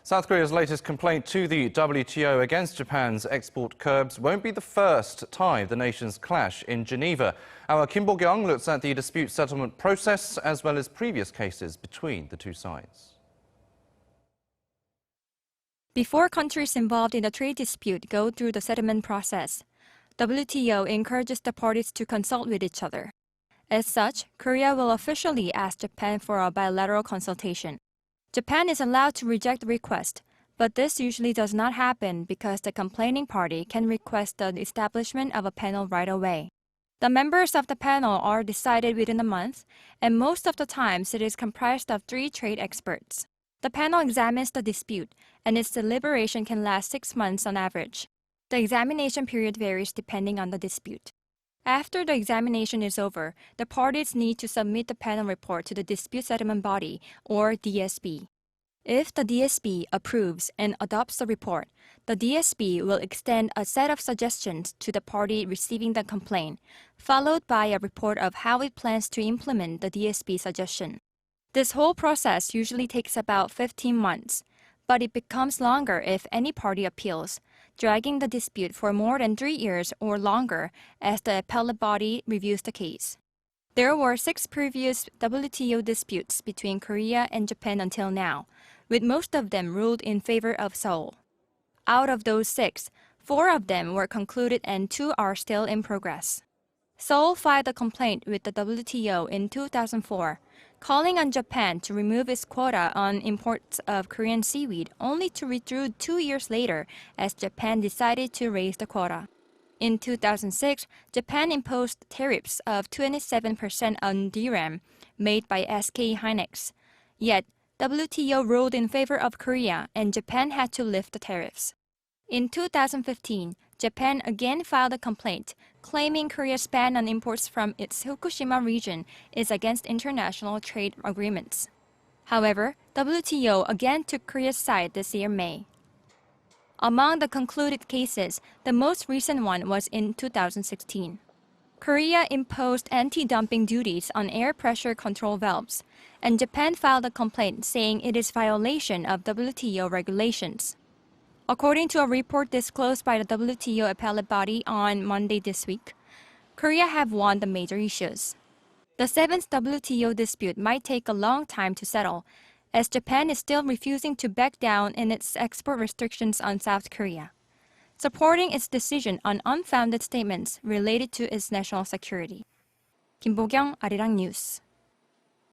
South Korea's latest complaint to the WTO against Japan's export curbs won't be the first time the nations clash in Geneva. Our Bo-kyoung looks at the dispute settlement process as well as previous cases between the two sides. Before countries involved in a trade dispute go through the settlement process, WTO encourages the parties to consult with each other. As such, Korea will officially ask Japan for a bilateral consultation. Japan is allowed to reject the request, but this usually does not happen because the complaining party can request the establishment of a panel right away. The members of the panel are decided within a month, and most of the times it is comprised of 3 trade experts. The panel examines the dispute, and its deliberation can last 6 months on average. The examination period varies depending on the dispute. After the examination is over, the parties need to submit the panel report to the Dispute Settlement Body, or DSB. If the DSB approves and adopts the report, the DSB will extend a set of suggestions to the party receiving the complaint, followed by a report of how it plans to implement the DSB suggestion. This whole process usually takes about 15 months, but it becomes longer if any party appeals, dragging the dispute for more than 3 years or longer as the appellate body reviews the case. There were 6 previous WTO disputes between Korea and Japan until now, with most of them ruled in favor of Seoul. Out of those 6, 4 of them were concluded and 2 are still in progress. Seoul filed a complaint with the WTO in 2004, calling on Japan to remove its quota on imports of Korean seaweed, only to withdraw 2 years later as Japan decided to raise the quota. In 2006, Japan imposed tariffs of 27% on DRAM made by SK Hynix. Yet, WTO ruled in favor of Korea and Japan had to lift the tariffs. In 2015, Japan again filed a complaint, claiming Korea's ban on imports from its Fukushima region is against international trade agreements. However, WTO again took Korea's side this year May. Among the concluded cases, the most recent one was in 2016. Korea imposed anti-dumping duties on air pressure control valves, and Japan filed a complaint saying it is violation of WTO regulations. According to a report disclosed by the WTO appellate body on Monday this week, Korea have won the major issues. The 7th WTO dispute might take a long time to settle, as Japan is still refusing to back down in its export restrictions on South Korea, supporting its decision on unfounded statements related to its national security. Bo-kyoung, Arirang News.